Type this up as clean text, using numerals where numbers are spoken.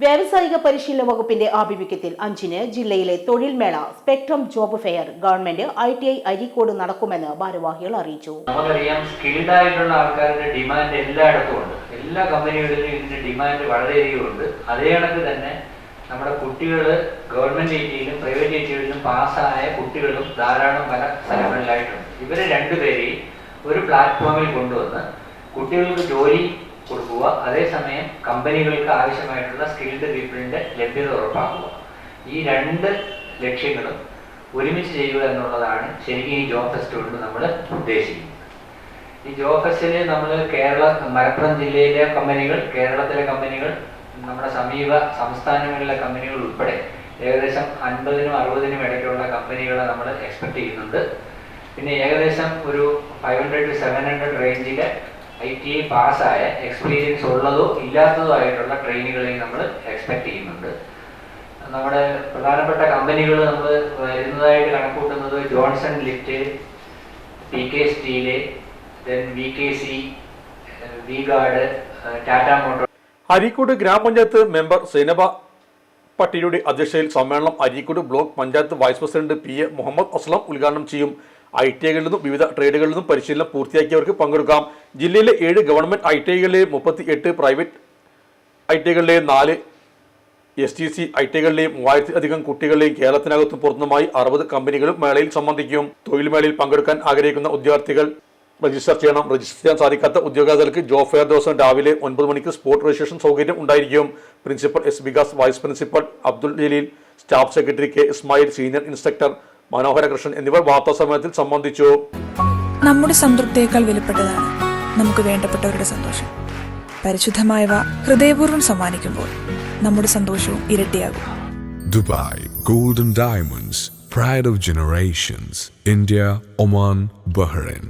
വ്യാവസായിക പരിശീലന വകുപ്പിന്റെ ആഭിമുഖ്യത്തിൽ 5-ന് ജില്ലയിലെ തൊഴിൽ മേള spectrum job fair government ITI Areekode നടക്കുമെന്ന് ഭാരവാഹികൾ അറിയിച്ചു. നമുക്കറിയാം, സ്കിൽഡ് ആയിട്ടുള്ള ആൾക്കാരുടെ ഡിമാൻഡ് എല്ലായിടത്തും ഉണ്ട്. എല്ലാ കമ്പനികളിലും ഇതിന്റെ ഡിമാൻഡ് വളരെയധികം ഉണ്ട്. അതേ കണക്ക് തന്നെ നമ്മുടെ കുട്ടികൾ ഗവൺമെന്റ് ITIയിലും പ്രൈവറ്റ് ITIകളിലും പാസ്സായ കുട്ടികളും ധാരാളം പല സ്ഥലങ്ങളിലായിട്ടുണ്ട്. ഇവരെ രണ്ടുപേരെയും ഒരു പ്ലാറ്റ്ഫോമിൽ കൊണ്ടുവന്ന് കുട്ടികൾക്ക് ജോലി കൊടുക്കുക, അതേസമയം കമ്പനികൾക്ക് ആവശ്യമായിട്ടുള്ള സ്കിൽഡ് പീപ്പിളിന്റെ ലഭ്യത ഉറപ്പാക്കുക. ഈ രണ്ട് ലക്ഷ്യങ്ങളും ഒരുമിച്ച് ചെയ്യുക എന്നുള്ളതാണ് ശരിക്കും ഈ ജോബ് ഫെസ്റ്റ് കൊണ്ട് നമ്മൾ ഉദ്ദേശിക്കുന്നത്. ഈ ജോബ് ഫെസ്റ്റിൽ നമ്മൾ മലപ്പുറം ജില്ലയിലെ കമ്പനികൾ, കേരളത്തിലെ കമ്പനികൾ, നമ്മുടെ സമീപ സംസ്ഥാനങ്ങളിലെ കമ്പനികൾ ഉൾപ്പെടെ ഏകദേശം 50-നും 60-നും ഇടയ്ക്കുള്ള കമ്പനികളെ നമ്മൾ എക്സ്പെക്ട് ചെയ്യുന്നുണ്ട്. പിന്നെ ഏകദേശം ഒരു 500 to 700 റേഞ്ചിലെ ITI പാസ്സായ എക്സ്പീരിയൻസ് ഉള്ളതോ ഇല്ലാത്തതോ ആയിട്ടുള്ള ട്രെയിനികളെയും നമ്മൾ എക്സ്പെക്ട് ചെയ്യുന്നുണ്ട്. നമ്മുടെ പ്രധാനപ്പെട്ട കമ്പനികൾ നമ്മൾ വരുന്നതായിട്ട് കണക്കൂട്ടുന്നത് ജോൺസൺ ലിറ്റ്, PK സ്റ്റീല്, VKC, V-ഗാർഡ്, ടാറ്റ മോട്ടോർ. അരീക്കോട് ഗ്രാമപഞ്ചായത്ത് മെമ്പർ സൈനബ പട്ടീലിയുടെ അധ്യക്ഷതയിൽ സമ്മേളനം Areekode block panchayat vice president PA Muhammad Aslam ഉദ്ഘാടനം ചെയ്യും. ITIകളിൽ നിന്നും വിവിധ ട്രേഡുകളിൽ നിന്നും പരിശീലനം പൂർത്തിയാക്കിയവർക്ക് പങ്കെടുക്കാം. ജില്ലയിലെ 7 ഗവൺമെന്റ് ITIകളിലെയും 38 പ്രൈവറ്റ് ITIകളിലെയും 4 STC ITIകളിലെയും 3000-അധികം കുട്ടികളിലെയും കേരളത്തിനകത്തും പുറത്തുമായി 60 കമ്പനികളും മേളയിൽ സംബന്ധിക്കും. തൊഴിൽ മേളയിൽ പങ്കെടുക്കാൻ ആഗ്രഹിക്കുന്ന ഉദ്യോഗാർത്ഥികൾ രജിസ്റ്റർ ചെയ്യണം. രജിസ്റ്റർ ചെയ്യാൻ സാധിക്കാത്ത ഉദ്യോഗാർത്ഥികൾക്ക് ജോബ് ഫെയർ ദിവസം രാവിലെ 9 മണിക്ക് സ്പോട്ട് രജിസ്ട്രേഷൻ സൗകര്യം ഉണ്ടായിരിക്കും. Principal S Vikas, vice principal Abdul Jaleel, staff secretary K Ismail, senior instructor Manoharakrishnan എന്നിവർ വാർത്താസമ്മേളനത്തിൽ സംബന്ധിച്ചു. നമ്മുടെ സംതൃപ്തിയേക്കാൾ വിലപ്പെട്ടതാണ് നമുക്ക് വേണ്ടപ്പെട്ടവരുടെ സന്തോഷം. പരിശുദ്ധമായവ ഹൃദയപൂർവ്വം സമ്മാനിക്കുമ്പോൾ നമ്മുടെ സന്തോഷവും ഇരട്ടിയാകും. Dubai golden diamonds, pride of generations, India, Oman, Bahrain.